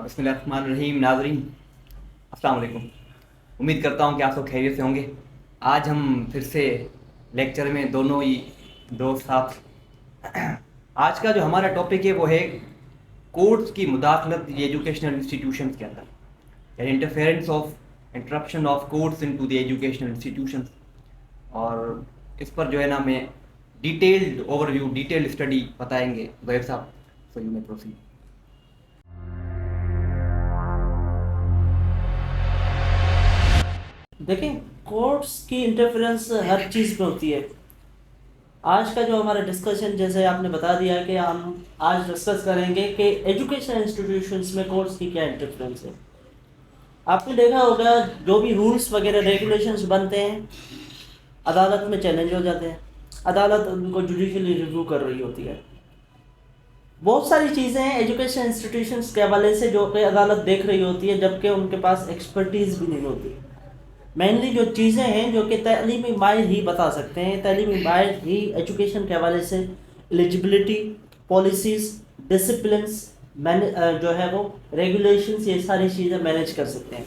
बिस्मिल्लाहिर्रहमानिर्रहीम नाज़रीन, अस्सलाम वालेकुम। उम्मीद करता हूँ कि आप सब खैरियत से होंगे। आज हम फिर से लेक्चर में दोनों ही दोस्त साथ आज का जो हमारा टॉपिक है वो है कोर्ट्स की मुदाखलत एजुकेशनल इंस्टीट्यूशंस के अंदर, यानी interruption of courts into the educational institutions. और इस पर जो है ना मैं डिटेल्ड स्टडी बताएंगे ज़ोहैब साहब। So you may proceed. देखें, कोर्ट्स की इंटरफेरेंस हर चीज़ में होती है। आज का जो हमारा डिस्कशन, जैसे आपने बता दिया कि हम आज डिस्कस करेंगे कि एजुकेशन इंस्टीट्यूशंस में कोर्ट्स की क्या इंटरफेरेंस है। आपने देखा होगा जो भी रूल्स वगैरह रेगुलेशंस बनते हैं अदालत में चैलेंज हो जाते हैं, अदालत उनको जुडिशली रिव्यू कर रही होती है। बहुत सारी चीज़ें हैं एजुकेशन इंस्टीट्यूशंस के हवाले से जो कि अदालत देख रही होती है, जबकि उनके पास एक्सपर्टीज़ भी नहीं होती। मेनली जो चीज़ें हैं जो कि तलीमी माहिर ही बता सकते हैं, तलीमी माहिर ही एजुकेशन के हवाले से एलिजिबिलिटी, पॉलिसीज़, डिसिप्लिन्स, जो है वो रेगुलेशंस, ये सारी चीज़ें मैनेज कर सकते हैं।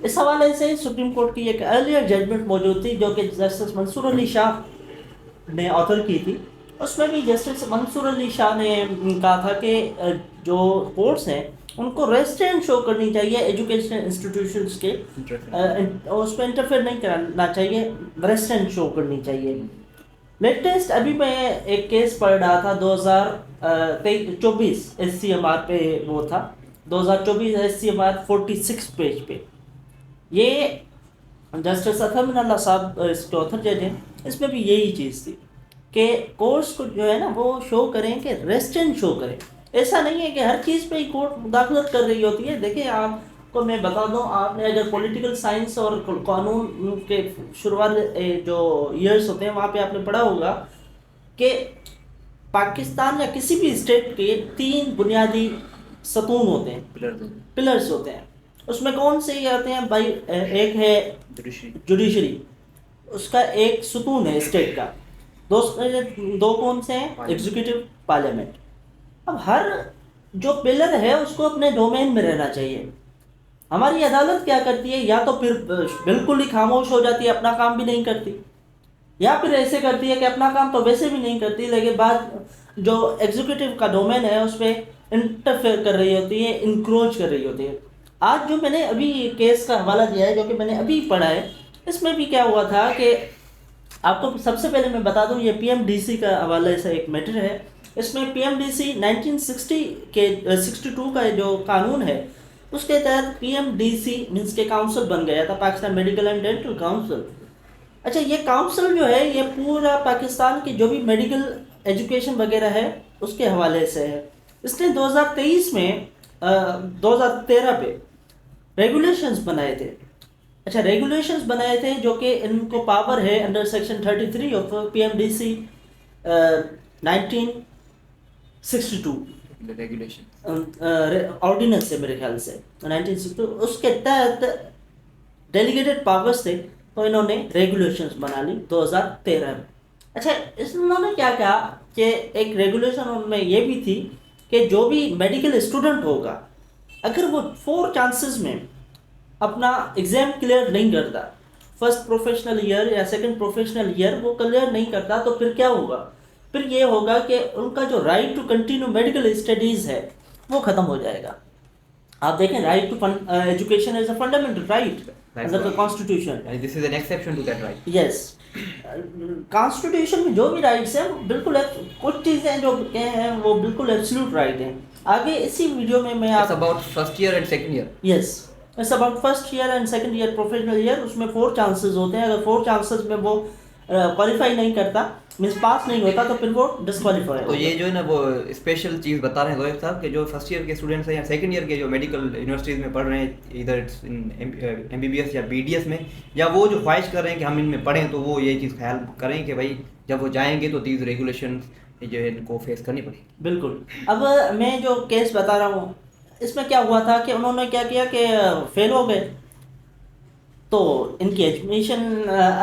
इस हवाले से सुप्रीम कोर्ट की एक अर्लियर जजमेंट मौजूद थी जो कि जस्टिस मंसूर अली शाह ने ऑथर की थी। उसमें भी जस्टिस मंसूर अली शाह ने कहा था कि जो कोर्ट्स हैं उनको रेस्ट्रेंट शो करनी चाहिए एजुकेशन इंस्टीट्यूशंस के, उस पर इंटरफेयर नहीं करना चाहिए, रेस्ट्रेंट शो करनी चाहिए। लेटेस्ट अभी मैं एक केस पढ़ रहा था 2024 SCMR पे, वो था 2024 SCMR 46 पेज पे। ये जस्टिस अथर साहब इसके ऑथर जज हैं। इसमें भी यही चीज़ थी कि कोर्ट्स को जो है ना वो शो करें कि रेस्ट्रेंट शो करें। ऐसा नहीं है कि हर चीज़ पे ही कोर्ट मुदाखलत कर रही होती है। देखिए, आपको मैं बता दूं, आपने अगर पॉलिटिकल साइंस और कानून के शुरुआत जो ईयर्स होते हैं वहाँ पे आपने पढ़ा होगा कि पाकिस्तान या किसी भी स्टेट के 3 बुनियादी सतून होते हैं, पिलर्स होते हैं। उसमें कौन से आते हैं भाई? एक है जुडिशरी, उसका एक सतून है स्टेट का। दो कौन से हैं? Executive, parliament. अब हर जो पिलर है उसको अपने डोमेन में रहना चाहिए। हमारी अदालत क्या करती है? या तो फिर बिल्कुल ही खामोश हो जाती है, अपना काम भी नहीं करती, या फिर ऐसे करती है कि अपना काम तो वैसे भी नहीं करती, लेकिन बाद जो एग्जीक्यूटिव का डोमेन है उस पर इंटरफेयर कर रही होती है, इंक्रोच कर रही होती है। आज जो मैंने अभी केस का हवाला दिया है, जो कि मैंने अभी पढ़ा है, इसमें भी क्या हुआ था कि आपको सबसे पहले मैं बता दूं, ये PMDC का हवाले से एक मैटर है। इसमें PMDC 1960 के 62 का जो कानून है उसके तहत PMDC मीन्स के काउंसिल बन गया था, Pakistan medical and dental council. अच्छा, ये काउंसिल जो है ये पूरा पाकिस्तान की जो भी मेडिकल एजुकेशन वगैरह है उसके हवाले से है। इसने 2023 में 2013 पे रेगुलेशंस बनाए थे। अच्छा, रेगुलेशंस बनाए थे जो कि इनको पावर है under section 33 of PMDC 1962 regulation, ordinance है मेरे ख्याल से 1962, उसके तहत डेलीगेटेड पावर्स थे, तो इन्होंने रेगुलेशंस बना ली 2013 में। अच्छा, इन्होंने क्या कहा कि एक रेगुलेशन उनमें ये भी थी कि जो भी मेडिकल स्टूडेंट होगा, अगर वो 4 चांसेस में अपना एग्ज़ाम क्लियर नहीं करता, फर्स्ट प्रोफेशनल ईयर या सेकंड प्रोफेशनल ईयर वो क्लियर नहीं करता, तो फिर क्या होगा? फिर ये होगा कि उनका जो right to continue medical studies है वो ख़त्म हो जाएगा। आप देखें, right to education is a fundamental right under the constitution. This is an exception to that right. Yes, constitution में जो भी राइट्स हैं बिल्कुल, कुछ चीज़ें जो हैं वो बिल्कुल एब्सोल्यूट राइट हैं। आगे इसी वीडियो में मैं आप about first year and second year, yes, it's about first year and second year professional year. उसमें 4 चांसेस होते हैं। अगर 4 चांसेस में वो क्वालिफाई नहीं करता, मीन्स पास नहीं होता, तो फिर वो डिस्क्वालीफाई। तो ये जो है ना वो स्पेशल चीज़ बता रहे हैं ज़ोहैब साहब कि जो फर्स्ट ईयर के स्टूडेंट्स हैं या सेकंड ईयर के जो मेडिकल यूनिवर्सिटीज़ में पढ़ रहे हैं, इधर इन MBBS या BDS में, या वो जो ख्वाहिश कर रहे हैं कि हम इनमें पढ़ें, तो वो ये चीज़ ख्याल करें कि भाई जब वो जाएंगे तो दीज रेगुलेशन जो है इनको फेस करनी पड़ेगी। बिल्कुल। अब मैं जो केस बता रहा हूँ इसमें क्या हुआ था कि उन्होंने क्या किया कि फेल हो गए, तो इनकी एडमिशन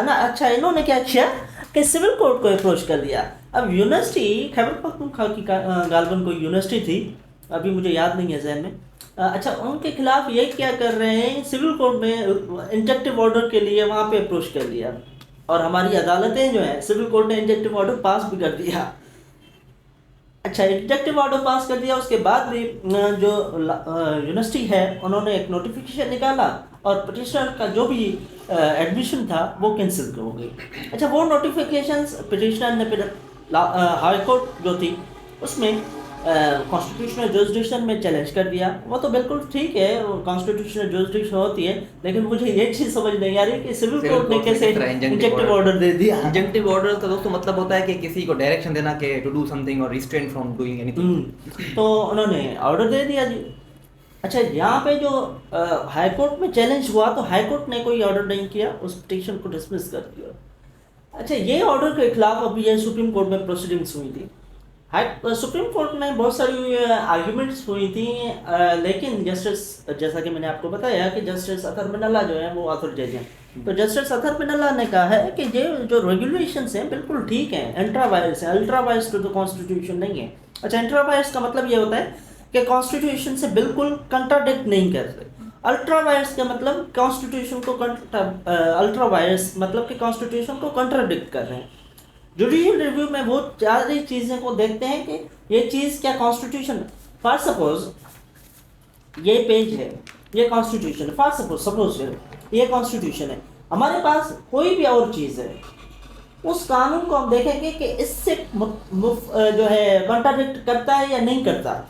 ना, अच्छा, इन्होंने क्या किया कि सिविल कोर्ट को अप्रोच कर लिया। अब यूनिवर्सिटी खैबर पख्तूनख्वा की गालबन कोई यूनिवर्सिटी थी, अभी मुझे याद नहीं है जहन में। अच्छा, उनके खिलाफ ये क्या कर रहे हैं, सिविल कोर्ट में इंजेक्टिव ऑर्डर के लिए वहाँ पे अप्रोच कर लिया, और हमारी अदालतें जो हैं, सिविल कोर्ट ने इंजेक्टिव ऑर्डर पास भी कर दिया। अच्छा, इंजेक्टिव ऑर्डर पास कर दिया, उसके बाद भी जो यूनिवर्सिटी है उन्होंने एक नोटिफिकेशन निकाला और पिटिशनर का जो भी एडमिशन था वो कैंसिल हो गई। अच्छा, वो नोटिफिकेशन पिटिशनर ने फिर हाई कोर्ट जो थी उसमें कॉन्स्टिट्यूशनल जुरिसडिक्शन में चैलेंज कर दिया। वो तो बिल्कुल ठीक है, कॉन्स्टिट्यूशनल जुरिसडिक्शन होती है, लेकिन मुझे ये चीज़ समझ नहीं आ रही कि सिविल कोर्ट ने कैसे इंजेक्टिव ऑर्डर दे दिया। इंजेक्टिव ऑर्डर का दोस्तों मतलब होता है कि किसी को डायरेक्शन देना कि टू डू समथिंग और रिस्ट्रेन फ्रॉम डूइंग एनीथिंग। तो उन्होंने ऑर्डर दे दिया जी। अच्छा, यहाँ पे जो हाई कोर्ट में चैलेंज हुआ तो हाई कोर्ट ने कोई ऑर्डर नहीं किया, उस पिटीशन को डिसमिस कर दिया। अच्छा, ये ऑर्डर के खिलाफ अभी ये सुप्रीम कोर्ट में प्रोसीडिंग्स हुई थी। सुप्रीम कोर्ट में बहुत सारी आर्ग्यूमेंट्स हुई थी, लेकिन जस्टिस, जैसा कि मैंने आपको बताया कि जस्टिस अतर मिनल्ला जो है वो ऑथर जज हैं, तो जस्टिस अतर मिनल्ला ने कहा है कि ये जो रेगुलेशंस हैं बिल्कुल ठीक हैं, इंट्रा वायरस है, ultra vires to the constitution नहीं है। अच्छा, इंट्रा वायरस का मतलब ये होता है कि कॉन्स्टिट्यूशन से बिल्कुल कंट्राडिक्ट नहीं कर रहे। अल्ट्रा वायरस का मतलब कॉन्स्टिट्यूशन को अल्ट्रा वायरस मतलब कि कॉन्स्टिट्यूशन को कंट्राडिक्ट कर रहे हैं। जुडिशियल रिव्यू में वो सारी चीज़ें को देखते हैं कि ये चीज़ क्या कॉन्स्टिट्यूशन, फॉर सपोज ये पेज है, ये कॉन्स्टिट्यूशन है, फॉर सपोज ये कॉन्स्टिट्यूशन है, हमारे पास कोई भी और चीज़ है, उस कानून को हम देखेंगे कि इससे जो है कंट्राडिक्ट करता है या नहीं करता।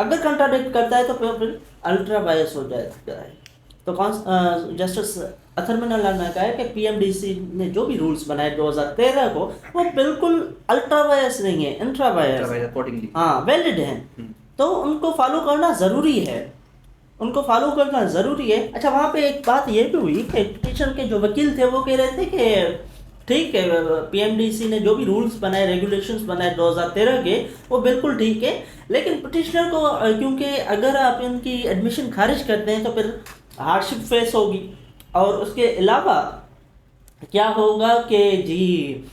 अगर कंट्राडिक्ट करता है तो फिर अल्ट्रा वायरस हो जाता है। तो जस्टिस अतर मिनल्ला ने कहा है कि पीएमडीसी ने जो भी रूल्स बनाए 2013 को वो बिल्कुल अल्ट्रा वायरस नहीं है, इंट्रा वायरस, हाँ, वैलिड हैं, तो उनको फॉलो करना ज़रूरी है, उनको फॉलो करना ज़रूरी है। अच्छा, वहाँ पे एक बात ये भी हुई कि पिटीशन के जो वकील थे वो कह रहे थे कि ठीक है, पीएमडीसी ने जो भी रूल्स बनाए, रेगुलेशंस बनाए 2013 के, वो बिल्कुल ठीक है, लेकिन पिटिशनर को क्योंकि अगर आप इनकी एडमिशन खारिज करते हैं तो फिर हार्डशिप फेस होगी, और उसके अलावा क्या होगा कि जी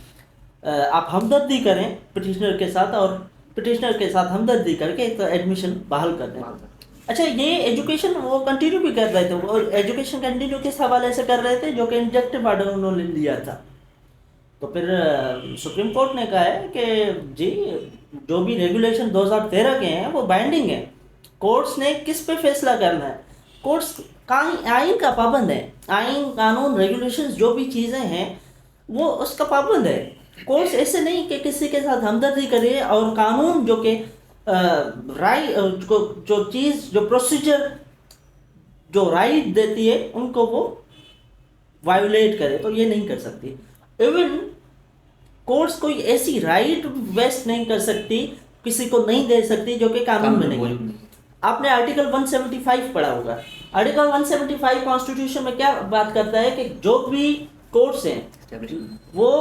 आप हमदर्दी करें पिटिशनर के साथ, और पिटिशनर के साथ हमदर्दी करके तो एडमिशन बहाल कर दें। अच्छा, ये एजुकेशन वो कंटिन्यू भी कर रहे थे, वो एजुकेशन कंटिन्यू किस हवाले से कर रहे थे, जो कि इंजेक्टिव ऑर्डर उन्होंने लिया था। तो फिर सुप्रीम कोर्ट ने कहा है कि जी जो भी रेगुलेशन 2013 के हैं वो बाइंडिंग है, कोर्ट्स ने किस पे फैसला करना है, कोर्ट्स आइन का पाबंद है, आइन कानून रेगुलेशंस जो भी चीज़ें हैं वो उसका पाबंद है। कोर्ट्स ऐसे नहीं कि किसी के साथ हमदर्दी करे और कानून जो कि जो चीज़ जो प्रोसीजर जो राइट देती है उनको वो वायोलेट करे, तो ये नहीं कर सकती। इवन कोर्ट्स कोई ऐसी राइट वेस्ट नहीं कर सकती, किसी को नहीं दे सकती जो कि कानून में नहीं है। आपने आर्टिकल 175 पढ़ा होगा। आर्टिकल 175 कॉन्स्टिट्यूशन में क्या बात करता है कि जो भी कोर्ट्स हैं वो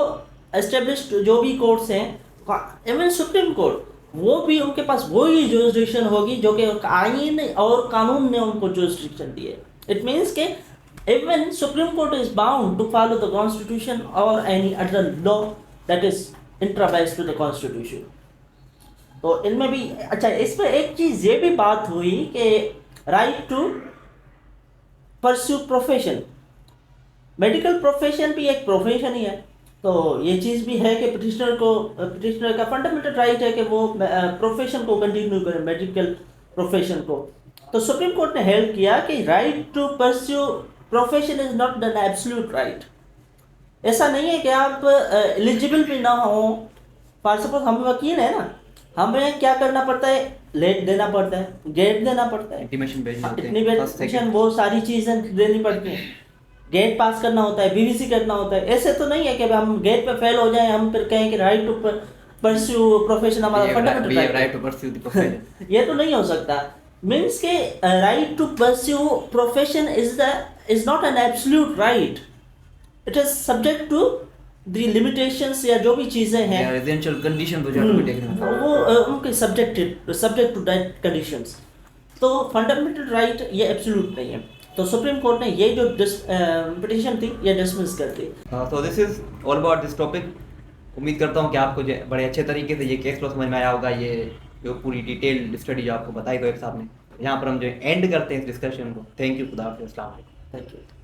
एस्टेब्लिश्ड जो भी कोर्ट्स हैं, इवन सुप्रीम कोर्ट, वो भी उनके पास वही जुरिसडिक्शन होगी जो कि आइन और कानून ने उनको जुरिसडिक्शन दी है। इट मीन्स के even supreme court is bound to follow the constitution और any other law that is intra vires to the constitution. तो इनमें भी अच्छा, इसमें एक चीज़ ये भी बात हुई कि right to pursue profession, medical profession भी एक प्रोफेशन ही है, तो ये चीज़ भी है कि पिटिशनर का फंडामेंटल राइट है कि वो प्रोफेशन को कंटिन्यू करें, मेडिकल प्रोफेशन को। तो सुप्रीम कोर्ट ने हेल्ड किया कि right to pursue profession is not an absolute right. ऐसा नहीं है कि आप एलिजिबल भी ना हो। फॉर सपोज हम वकील है ना, हमें क्या करना पड़ता है, लेट देना पड़ता है, गेट देना पड़ता है, इंटीमेशन, वो सारी चीज़ें देनी पड़ती हैं, गेट पास करना होता है, बीवीसी करना होता है। ऐसे तो नहीं है कि हम गेट पे फेल हो जाएं हम फिर कहें कि राइट टू परस्यू प्रोफेशन हमारा fundamental right to pursue the profession. ये तो नहीं हो सकता। मीन्स के right to pursue profession is not an absolute right, it is subject to the limitations या जो भी चीज़ें हैं रेजिडेंशियल कंडीशन वो उनके सब्जेक्ट टू दैट कंडीशंस। तो फंडामेंटल राइट ये एब्सोल्यूट नहीं है। तो सुप्रीम कोर्ट ने ये जो पिटीशन थी ये डिसमिस कर दी। तो this is all about this topic. उम्मीद करता हूँ कि आपको बड़े अच्छे तरीके से ये केस लो समझ में आया होगा। ये जो पूरी डिटेल स्टडी जो आपको बताई गई साहब ने, यहाँ पर हम जो एंड करते हैं इस डिस्कशन को। थैंक यू, खुदा हाफिज़, अस्सलाम वालेकुम। Thank you.